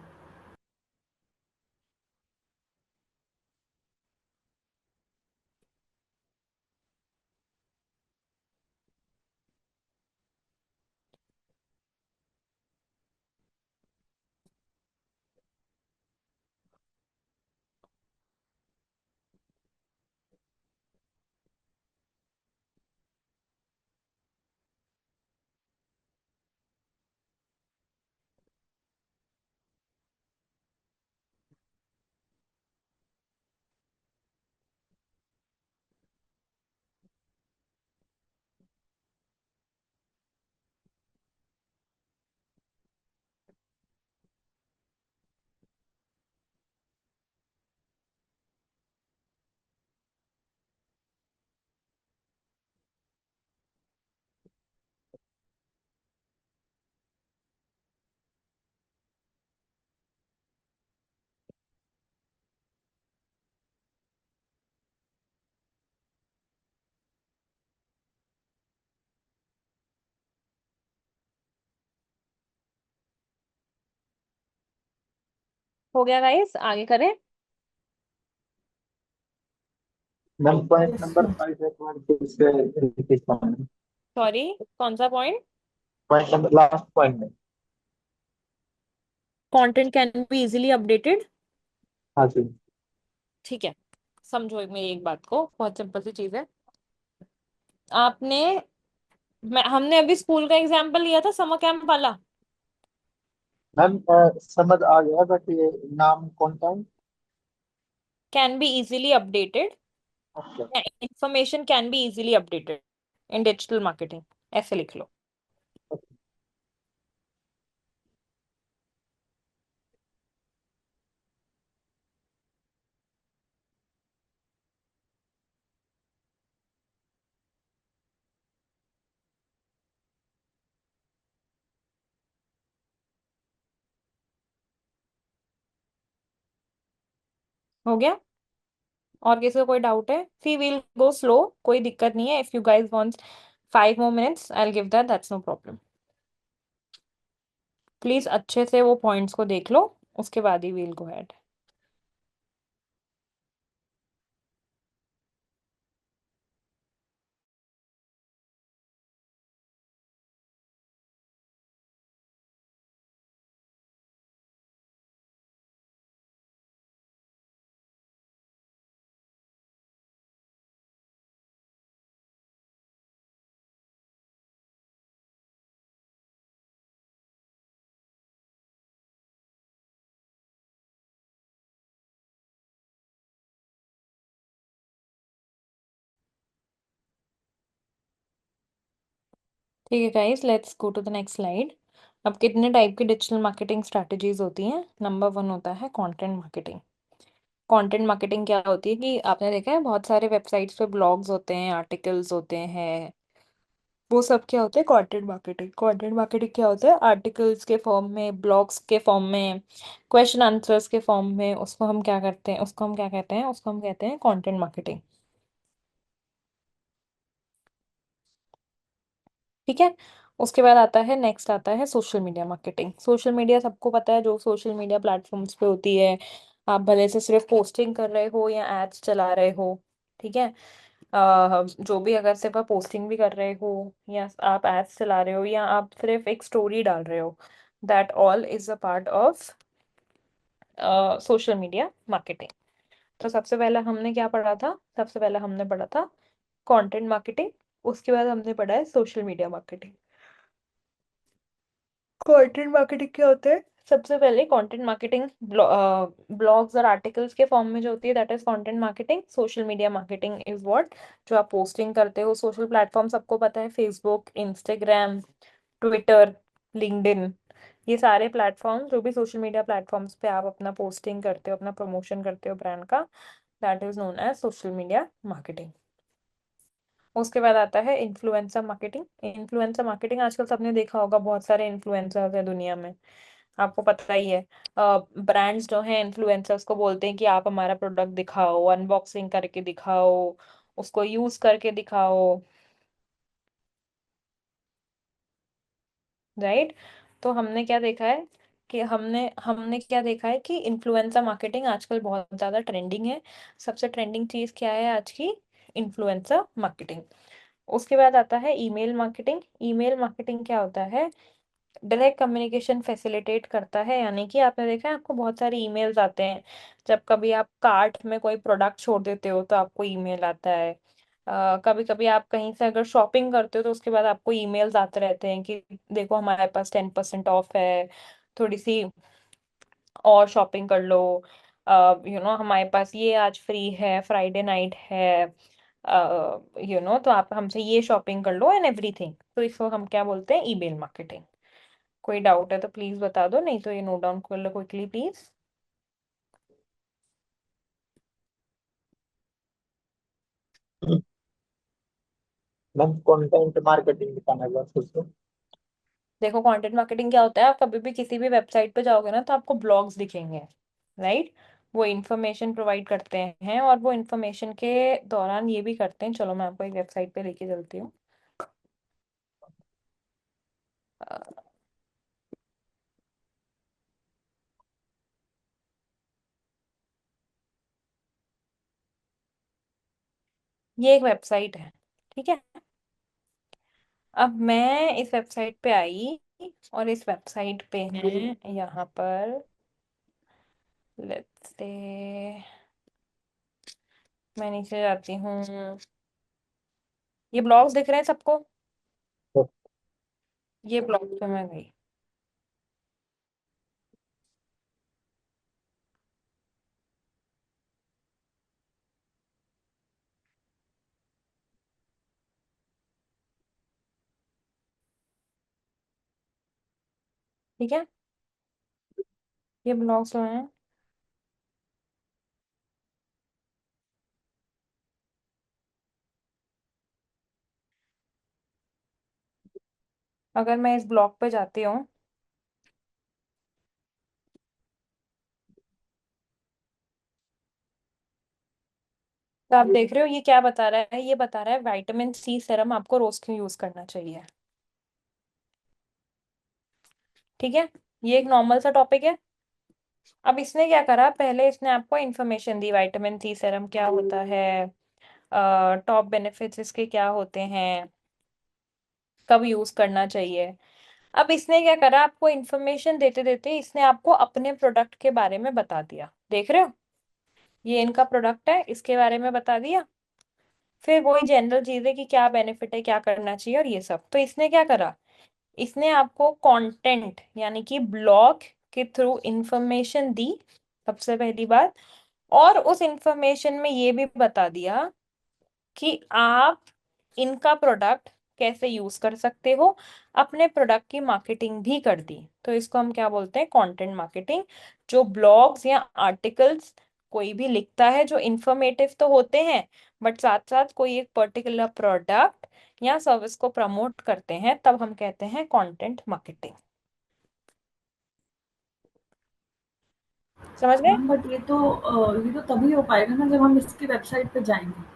हो गया गाइस, आगे करें? मैम पॉइंट यस नंबर 5 एक बार फिर से रिपीट करना। सॉरी, कौन सा point? Point number last point में। Content can be easily updated. हाँ जी। ठीक है, समझो मेरी एक बात को, बहुत सिंपल सी चीज है। आपने हमने अभी स्कूल का एग्जांपल लिया था, समर कैंप वाला। मैम समझ आ गया, बट ये नाम कौन सा है? Can be easily updated, okay. Information can be easily updated in digital marketing, ऐसे लिख लो। हो गया? और किसी को कोई डाउट है? सी वील गो स्लो, कोई दिक्कत नहीं है। If you guys want 5 more minutes I give that, that's no problem. Please अच्छे से वो पॉइंट्स को देख लो, उसके बाद ही वील गो हेड। ठीक है guys, let's go to the next slide. अब कितने टाइप की डिजिटल मार्केटिंग स्ट्रैटेजीज होती हैं? नंबर 1 होता है कंटेंट मार्केटिंग। कंटेंट मार्केटिंग क्या होती है कि आपने देखा है बहुत सारे वेबसाइट्स पे ब्लॉग्स होते हैं, आर्टिकल्स होते हैं, वो सब क्या होते हैं? Content marketing. कंटेंट मार्केटिंग क्या होता है? आर्टिकल्स के फॉर्म में, ब्लॉग्स के फॉर्म में, क्वेश्चन आंसर्स के फॉर्म में, उसको हम क्या करते हैं, उसको हम क्या कहते हैं? उसको हम कहते हैं कंटेंट मार्केटिंग। ठीक है। उसके बाद आता है, नेक्स्ट आता है social media marketing. Social media सबको पता है, जो सोशल मीडिया प्लेटफॉर्म्स पे होती है। आप भले से सिर्फ पोस्टिंग कर रहे हो या एड्स चला रहे हो, ठीक है। जो भी, अगर सिर्फ आप पोस्टिंग भी कर रहे हो या आप एड्स चला रहे हो या आप सिर्फ एक स्टोरी डाल रहे हो, that all is a part of social media marketing. तो सबसे पहले हमने क्या पढ़ा था? सबसे पहले हमने पढ़ा था कंटेंट मार्केटिंग, उसके बाद हमने पढ़ा है social media marketing. Content marketing क्या होता है? सबसे पहले कंटेंट मार्केटिंग ब्लॉग्स और आर्टिकल्स के फॉर्म में जो होती है, that is content marketing. Social media marketing is what? जो आप पोस्टिंग करते हो, सोशल प्लेटफॉर्म सबको पता है, फेसबुक, इंस्टाग्राम, ट्विटर, लिंक्डइन, ये सारे प्लेटफॉर्म, जो भी सोशल मीडिया प्लेटफॉर्म्स पे आप अपना पोस्टिंग करते हो, अपना प्रमोशन करते हो ब्रांड का, that is known as social media marketing. उसके बाद आता है इन्फ्लुएंसर मार्केटिंग। इन्फ्लुएंसर मार्केटिंग आजकल सबने देखा होगा, बहुत सारे इन्फ्लुएंसर्स है दुनिया में, आपको पता ही है। ब्रांड्स जो हैं इन्फ्लुएंसर्स को बोलते हैं कि आप हमारा प्रोडक्ट दिखाओ, अनबॉक्सिंग करके दिखाओ, उसको यूज करके दिखाओ, राइट। तो हमने क्या देखा है कि हमने हमने क्या देखा है कि इन्फ्लुएंसर मार्केटिंग आजकल बहुत ज्यादा ट्रेंडिंग है। सबसे ट्रेंडिंग चीज क्या है आज की? Influencer marketing. उसके बाद आता है ईमेल मार्केटिंग। ईमेल मार्केटिंग क्या होता है? डायरेक्ट कम्युनिकेशन फैसिलिटेट करता है, यानी कि आपने देखा है आपको बहुत सारे ईमेल्स आते हैं। जब कभी आप कार्ट में कोई प्रोडक्ट छोड़ देते हो तो आपको ईमेल आता है। कभी कभी आप कहीं से अगर शॉपिंग करते हो तो उसके बाद आपको ईमेल्स आते रहते हैं कि देखो हमारे पास 10% ऑफ है, थोड़ी सी और शॉपिंग कर लो, हमारे पास ये आज फ्री है, फ्राइडे नाइट है, तो आप हमसे ये शॉपिंग कर लो एंड एवरीथिंग। तो इसको हम क्या बोलते हैं? Email marketing. कोई डाउट है तो प्लीज बता दो, नहीं तो ये नोट डाउन कर लो quickly please. Ma'am content marketing दिखाना है उसको। देखो कंटेंट मार्केटिंग क्या होता है, आप कभी भी किसी भी वेबसाइट पे जाओगे ना तो आपको ब्लॉग्स दिखेंगे, राइट। वो इंफॉर्मेशन प्रोवाइड करते हैं और वो इंफॉर्मेशन के दौरान ये भी करते हैं, चलो मैं आपको एक वेबसाइट पे लेके चलती हूँ। अ, ये एक वेबसाइट है, ठीक है। अब मैं इस वेबसाइट पे आई और इस वेबसाइट पे है यहाँ पर, लेट्स से मैं नीचे जाती हूँ, ये ब्लॉग्स दिख रहे हैं सबको? ये ब्लॉग पे मैं गई, ठीक है। ये ब्लॉग्स जो हैं, अगर मैं इस ब्लॉग पे जाती हूँ, तो आप देख रहे हो ये क्या बता रहा है, ये बता रहा है विटामिन सी सीरम आपको रोज क्यों यूज करना चाहिए। ठीक है, ये एक नॉर्मल सा टॉपिक है। अब इसने क्या करा, पहले इसने आपको इन्फॉर्मेशन दी विटामिन सी सीरम क्या होता है, टॉप बेनिफिट्स इसके क्या होते हैं, कब यूज करना चाहिए। अब इसने क्या करा, आपको इन्फॉर्मेशन देते देते इसने आपको अपने प्रोडक्ट के बारे में बता दिया। देख रहे हो, ये इनका प्रोडक्ट है, इसके बारे में बता दिया। फिर वही जनरल चीज है कि क्या बेनिफिट है, क्या करना चाहिए और ये सब। तो इसने क्या करा, इसने आपको कंटेंट यानी कि ब्लॉग के थ्रू इंफॉर्मेशन दी, सबसे पहली बात। और उस इंफॉर्मेशन में ये भी बता दिया कि आप इनका प्रोडक्ट कैसे यूज कर सकते हो, अपने प्रोडक्ट की मार्केटिंग भी कर दी। तो इसको हम क्या बोलते हैं, कंटेंट मार्केटिंग। जो ब्लॉग्स या आर्टिकल्स कोई भी लिखता है जो इंफॉर्मेटिव तो होते हैं, बट साथ साथ कोई एक पर्टिकुलर प्रोडक्ट या सर्विस को प्रमोट करते हैं, तब हम कहते हैं कंटेंट मार्केटिंग। समझ गए। मैम बट ये तो तभी हो पाएगा ना जब हम इसकी वेबसाइट पे जाएंगे।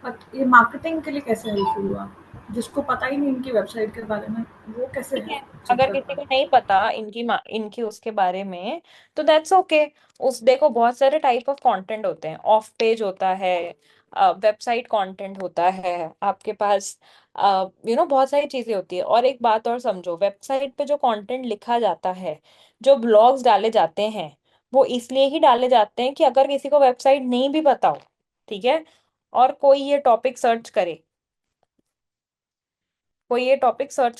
बट ये मार्केटिंग के लिए कैसे हेल्पफुल हुआ? जिसको पता ही नहीं इनकी वेबसाइट के बारे में, वो कैसे ठीक है, चेक अगर कर किसी को पाएगा? नहीं पता इनकी उसके बारे में, तो दैट्स ओके। उस देखो बहुत सारे टाइप ऑफ कंटेंट होते हैं, ऑफ पेज होता है, वेबसाइट कंटेंट होता है आपके पास, बहुत सारी चीजें होती है। और एक बात और समझो, वेबसाइट पे जो कंटेंट लिखा जाता है, जो ब्लॉग्स डाले जाते हैं, वो इसलिए ही डाले जाते हैं कि अगर किसी को वेबसाइट नहीं भी पता हो, ठीक है, और कोई ये टॉपिक सर्च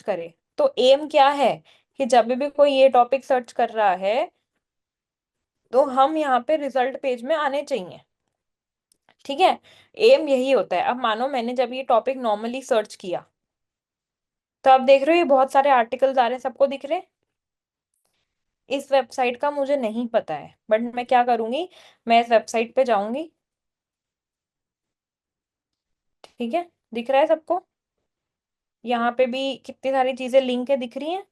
करे, तो एम क्या है कि जब भी कोई ये टॉपिक सर्च कर रहा है, तो हम यहाँ पे रिजल्ट पेज में आने चाहिए। ठीक है, एम यही होता है। अब मानो मैंने जब ये टॉपिक नॉर्मली सर्च किया, तो आप देख रहे हो ये बहुत सारे आर्टिकल्स आ रहे हैं, सबको दिख रहे हैं। इस वेबसाइट का मुझे नहीं पता है, बट मैं क्या करूंगी, मैं इस वेबसाइट पे जाऊंगी। ठीक है, दिख रहा है सबको, यहाँ पे भी कितनी सारी चीजें लिंक है, दिख रही हैं।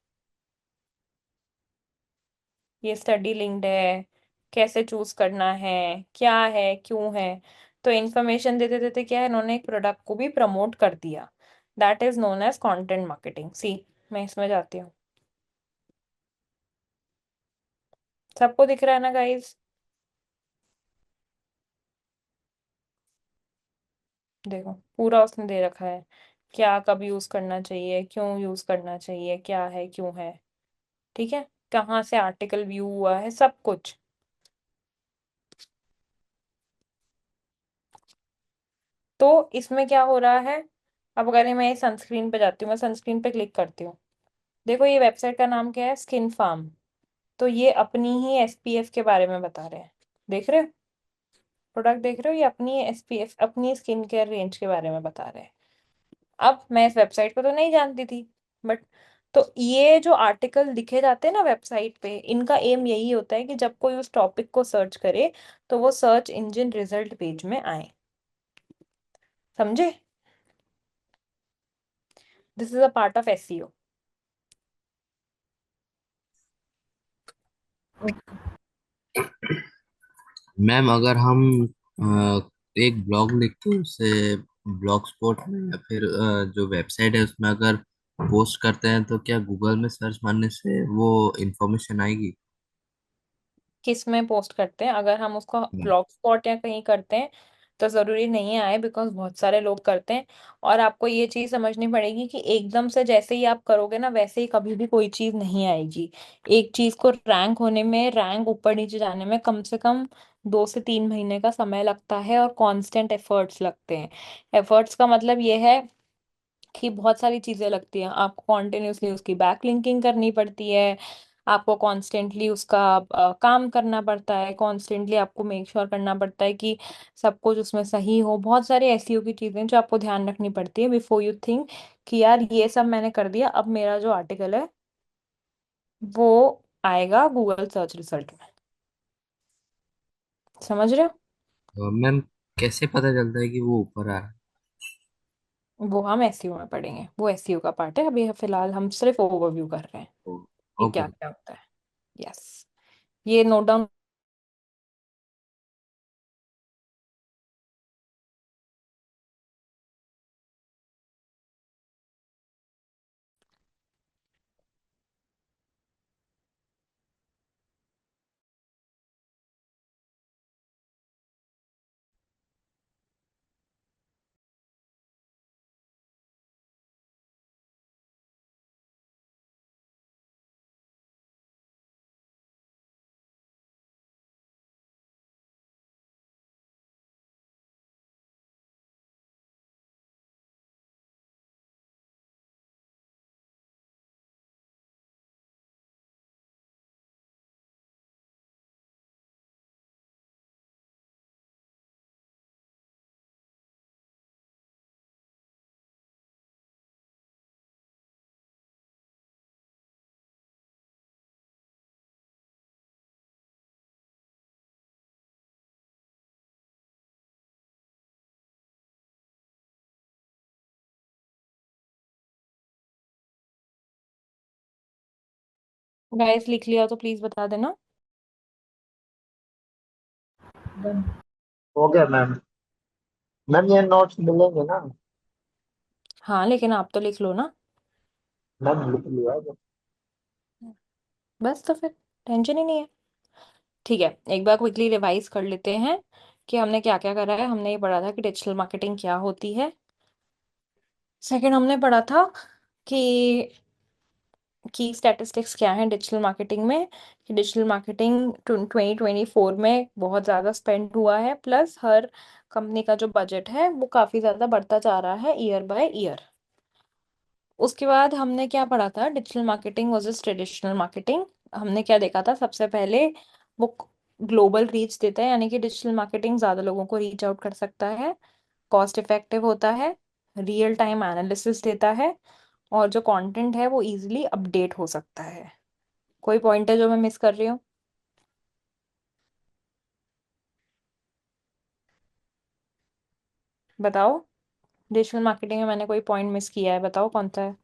ये स्टडी लिंक्ड है, कैसे चूज करना है, क्या है, क्यों है। तो इन्फॉर्मेशन देते देते क्या है, इन्होंने एक प्रोडक्ट को भी प्रमोट कर दिया। That is known as content marketing. See, मैं इसमें जाती हूँ, सबको दिख रहा है ना गाइस। देखो पूरा उसने दे रखा है, क्या कब यूज करना चाहिए, क्यों यूज करना चाहिए, क्या है, क्यों है। ठीक है, कहाँ से आर्टिकल व्यू हुआ है, सब कुछ। तो इसमें क्या हो रहा है, अब अगर मैं सनस्क्रीन पे जाती हूँ, मैं सनस्क्रीन पे क्लिक करती हूँ, देखो ये वेबसाइट का नाम क्या है, स्किन फार्म। तो ये अपनी ही एसपीएफ के बारे में बता रहे हैं। देख रहे हो, प्रोडक्ट देख रहे हो, ये अपनी एसपीएफ, अपनी स्किन केयर रेंज के बारे में बता रहे हैं। अब मैं इस वेबसाइट को तो नहीं जानती थी, बट तो ये जो आर्टिकल लिखे जाते हैं ना वेबसाइट पे, इनका एम यही होता है कि जब कोई उस टॉपिक को सर्च करे, तो वो सर्च इंजन रिजल्ट पेज में आए। समझे, this is a part of SEO. Ma'am अगर हम एक ब्लॉग लिख के उसे ब्लॉग स्पॉट में या फिर जो वेबसाइट है उसमें अगर पोस्ट करते हैं तो क्या गूगल में सर्च मारने से वो इंफॉर्मेशन आएगी? किस में पोस्ट करते हैं, अगर हम उसको ब्लॉग स्पॉट या कहीं करते हैं, तो जरूरी नहीं है आए, बिकॉज बहुत सारे लोग करते हैं। और आपको ये चीज समझनी पड़ेगी कि एकदम से जैसे ही आप करोगे ना, वैसे ही कभी भी कोई चीज नहीं आएगी। एक चीज को रैंक होने में, रैंक ऊपर नीचे जाने में कम से कम 2 से 3 महीने का समय लगता है, और कांस्टेंट एफर्ट्स लगते हैं। एफर्ट्स का मतलब ये है कि बहुत सारी चीजें लगती हैं, आपको कॉन्टिन्यूसली उसकी बैक लिंकिंग करनी पड़ती है, आपको कॉन्स्टेंटली उसका काम करना पड़ता है, कॉन्स्टेंटली आपको मेक श्योर करना पड़ता है कि सब कुछ उसमें सही हो। बहुत सारी एसईओ की चीजें जो आपको ध्यान रखनी पड़ती है बिफोर यू थिंक कि यार ये सब मैंने कर दिया, अब मेरा जो आर्टिकल है वो आएगा गूगल सर्च रिजल्ट में। समझ रहे हो। मैम कैसे पता चलता है कि वो ऊपर आ रहा वो हम एसईओ में पढ़ेंगे, वो एसईओ का पार्ट है, अभी फिलहाल हम सिर्फ ओवरव्यू कर रहे हैं है? कि क्या ओके। क्या होता है। यस, ये नोट डाउन गाइस लिख लिया तो प्लीज बता देना। डन। हो गया मैम। मैम ये नोट्स मिलेंगे ना? हाँ लेकिन आप तो लिख लो ना। मैम लिख लिया है। बस तो फिर टेंशन ही नहीं है। ठीक है, एक बार क्विकली रिवाइज कर लेते हैं कि हमने क्या क्या करा है। हमने ये पढ़ा था कि डिजिटल मार्केटिंग क्या होती है। सेकंड हमने पढ़ा था कि स्टैटिस्टिक्स क्या है डिजिटल मार्केटिंग में, कि डिजिटल मार्केटिंग 2024 में बहुत ज़्यादा स्पेंड हुआ है, प्लस हर कंपनी का जो बजट है वो काफ़ी ज़्यादा बढ़ता जा रहा है ईयर बाय ईयर। उसके बाद हमने क्या पढ़ा था, digital marketing versus traditional marketing. हमने क्या देखा था, सबसे पहले वो ग्लोबल रीच देता है, यानी कि डिजिटल मार्केटिंग ज़्यादा लोगों को रीच आउट कर सकता है, कॉस्ट इफेक्टिव होता है, रियल टाइम एनालिसिस देता है, और जो कंटेंट है वो इजीली अपडेट हो सकता है। कोई पॉइंट है जो मैं मिस कर रही हूँ? बताओ, डिजिटल मार्केटिंग में मैंने कोई पॉइंट मिस किया है, बताओ कौन सा है।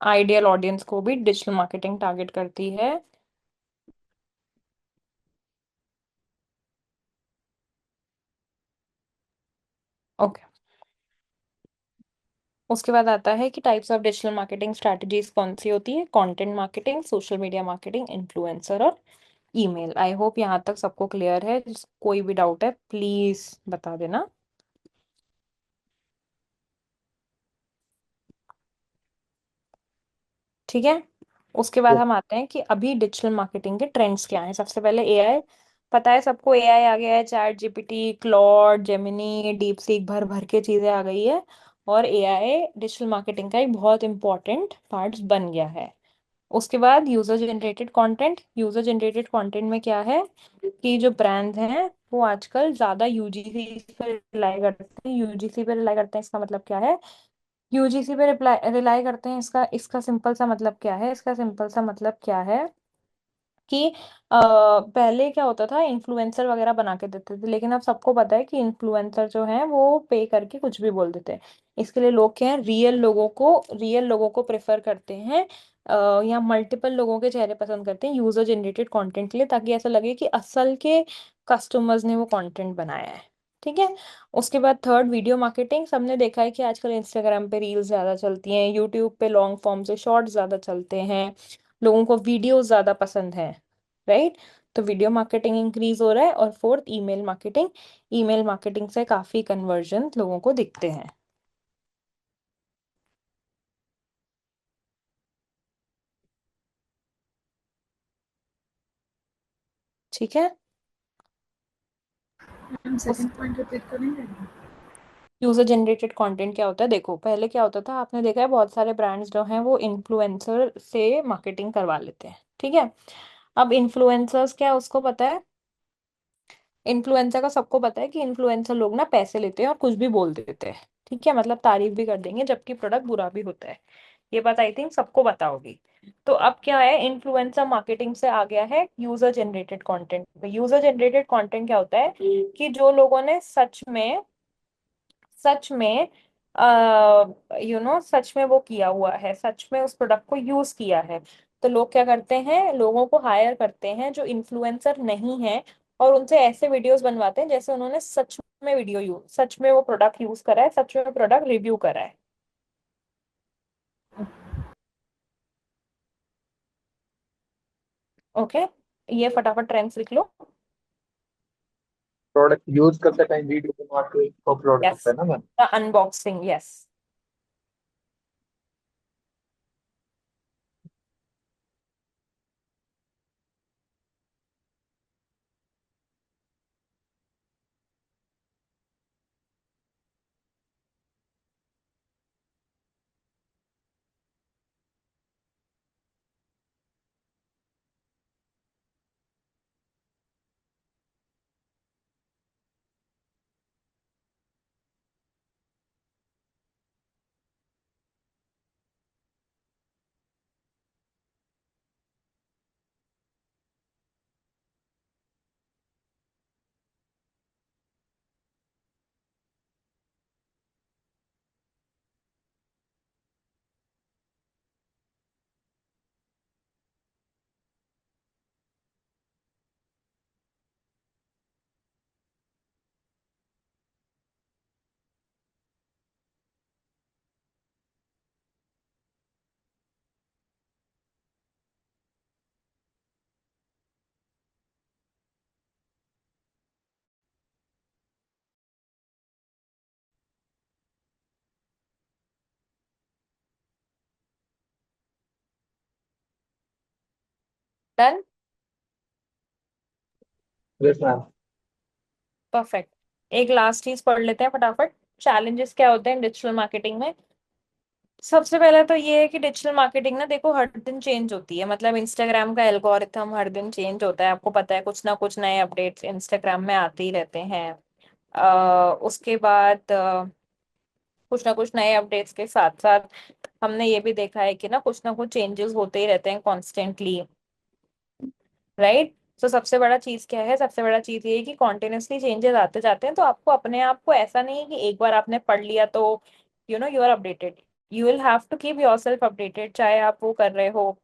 आइडियल ऑडियंस को भी डिजिटल मार्केटिंग टारगेट करती है। ओके। उसके बाद आता है कि types of digital marketing strategies कौन सी होती है, content marketing, social media marketing, influencer और ईमेल। आई होप यहाँ तक सबको क्लियर है। कोई भी डाउट है प्लीज बता देना। ठीक है। उसके बाद हम आते हैं कि अभी डिजिटल मार्केटिंग के ट्रेंड्स क्या हैं। सबसे पहले एआई। पता है सबको एआई आ गया है, chat GPT, Claude, Gemini, deep seek, भर भर के चीजें आ गई है। और एआई डिजिटल मार्केटिंग का एक बहुत इंपॉर्टेंट पार्ट बन गया है। उसके बाद user generated content. User generated content में क्या है कि जो ब्रांड्स हैं वो आजकल ज्यादा यूजीसी पे रिलाई करते हैं। यूजीसी पे रिलाई करते हैं, इसका मतलब क्या है, यूजीसी पे रिप्लाई रिलाई करते हैं, इसका इसका सिंपल सा मतलब क्या है, इसका सिंपल सा मतलब क्या है कि पहले क्या होता था, इन्फ्लुएंसर वगैरह बना के देते थे, लेकिन अब सबको पता है कि इन्फ्लुएंसर जो है वो पे करके कुछ भी बोल देते हैं। इसके लिए लोग क्या है, रियल लोगों को प्रेफर करते हैं, या मल्टीपल लोगों के चेहरे पसंद करते हैं यूजर जनरेटेड कंटेंट के लिए, ताकि ऐसा लगे कि असल के कस्टमर्स ने वो कंटेंट बनाया है। ठीक है। उसके बाद थर्ड, वीडियो मार्केटिंग। सबने देखा है कि आजकल इंस्टाग्राम पे रील्स ज्यादा चलती हैं, यूट्यूब पे लॉन्ग फॉर्म से शॉर्ट्स ज्यादा चलते हैं, लोगों को वीडियोस ज्यादा पसंद है, राइट। तो वीडियो मार्केटिंग इंक्रीज हो रहा है। और fourth, email marketing. Email marketing से काफी कन्वर्जन लोगों को दिखते हैं। ठीक है। मैम उस सेकंड पॉइंट रिपीट करेंगे? यूजर जनरेटेड कंटेंट क्या होता है, देखो पहले क्या होता था, आपने देखा है बहुत सारे ब्रांड्स जो हैं वो इन्फ्लुएंसर से मार्केटिंग करवा लेते हैं। ठीक है। अब इन्फ्लुएंसर्स क्या, उसको पता है, इन्फ्लुएंसर का सबको पता है कि इन्फ्लुएंसर लोग ना पैसे लेते हैं और कुछ भी बोल देते हैं। ठीक है, मतलब तारीफ भी कर देंगे जबकि प्रोडक्ट बुरा भी होता है। ये बात आई थिंक सबको पता होगी। तो अब क्या है, इन्फ्लुएंसर मार्केटिंग से आ गया है user generated content. User generated content क्या होता है कि जो लोगों ने सच में सच में वो किया हुआ है, सच में उस प्रोडक्ट को यूज किया है। तो लोग क्या करते हैं, लोगों को हायर करते हैं जो इन्फ्लुएंसर नहीं है, और उनसे ऐसे वीडियोस बनवाते हैं जैसे उन्होंने सच में वो प्रोडक्ट यूज करा है, सच में प्रोडक्ट रिव्यू करा है। ओके। ये फटाफट ट्रेंड्स लिख लो। प्रोडक्ट यूज करते टाइम वीडियो बना के अपलोड यस। करते हैं ना ma'am? The unboxing, yes. Done. Yes ma'am. Perfect. एक लास्ट चीज पढ़ लेते हैं फटाफट। चैलेंजेस क्या होते हैं डिजिटल मार्केटिंग में। सबसे पहले तो ये है कि डिजिटल मार्केटिंग ना देखो हर दिन चेंज होती है, मतलब इंस्टाग्राम का एल्गोरिथम हर दिन चेंज होता है, आपको पता है कुछ ना कुछ नए अपडेट्स इंस्टाग्राम में आते ही रहते हैं। उसके बाद कुछ ना कुछ नए अपडेट्स के साथ साथ हमने ये भी देखा है कि ना कुछ चेंजेस होते ही रहते हैं कॉन्स्टेंटली, राइट। तो सबसे बड़ा चीज क्या है, सबसे बड़ा चीज ये है कि कॉन्टिन्यूसली चेंजेस आते जाते हैं, तो आपको अपने आप को ऐसा नहीं है कि एक बार आपने पढ़ लिया तो you are updated. You will have to keep yourself updated, चाहे आप वो कर रहे हो,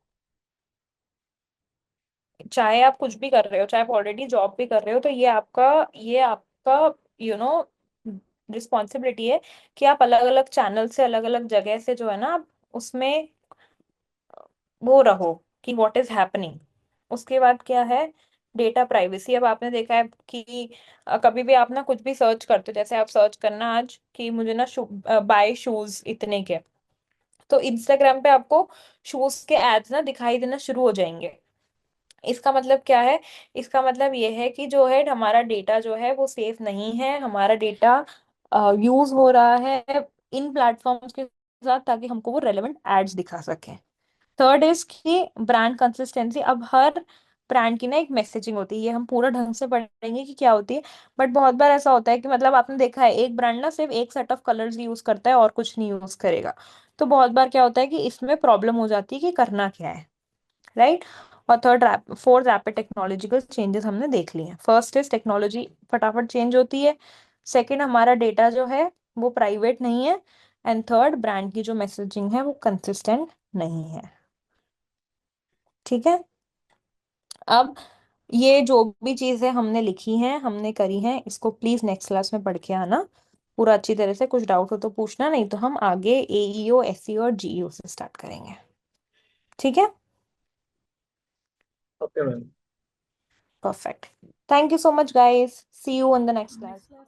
चाहे आप कुछ भी कर रहे हो, चाहे आप ऑलरेडी जॉब भी कर रहे हो, तो ये आपका यू नो रिस्पॉन्सिबिलिटी है कि आप अलग अलग चैनल से अलग अलग जगह से जो है ना आप उसमें वो रहो कि व्हाट इज हैपनिंग। उसके बाद क्या है, डेटा प्राइवेसी। अब आपने देखा है कि कभी भी आप ना कुछ भी सर्च करते हो, जैसे आप सर्च करना आज कि मुझे ना बाय शूज इतने के, तो इंस्टाग्राम पे आपको शूज के एड्स ना दिखाई देना शुरू हो जाएंगे। इसका मतलब क्या है, इसका मतलब ये है कि जो है हमारा डेटा जो है वो सेफ नहीं है, हमारा डेटा यूज हो रहा है इन प्लेटफॉर्म्स के साथ ताकि हमको वो रेलेवेंट एड्स दिखा सके। थर्ड इज कि ब्रांड कंसिस्टेंसी। अब हर ब्रांड की ना एक मैसेजिंग होती है, ये हम पूरा ढंग से पढ़ेंगे कि क्या होती है। बट बहुत बार ऐसा होता है कि मतलब आपने देखा है एक ब्रांड ना सिर्फ एक सेट ऑफ कलर्स यूज करता है और कुछ नहीं यूज करेगा, तो बहुत बार क्या होता है कि इसमें प्रॉब्लम हो जाती है कि करना क्या है, राइट। और फोर्थ रैपिड टेक्नोलॉजिकल चेंजेस हमने देख लिए हैं। फर्स्ट इज टेक्नोलॉजी फटाफट चेंज होती है। सेकंड, हमारा डेटा जो है वो प्राइवेट नहीं है। एंड थर्ड, ब्रांड की जो मैसेजिंग है वो कंसिस्टेंट नहीं है। ठीक है। अब ये जो भी चीजें हमने लिखी हैं हमने करी हैं, इसको प्लीज नेक्स्ट क्लास में पढ़ के आना पूरा अच्छी तरह से। कुछ डाउट हो तो पूछना, नहीं तो हम आगे एईओ एसईओ और जीईओ से स्टार्ट करेंगे। ठीक है। Okay ma'am. Perfect. Thank you so much guys, see you in the next next class. Class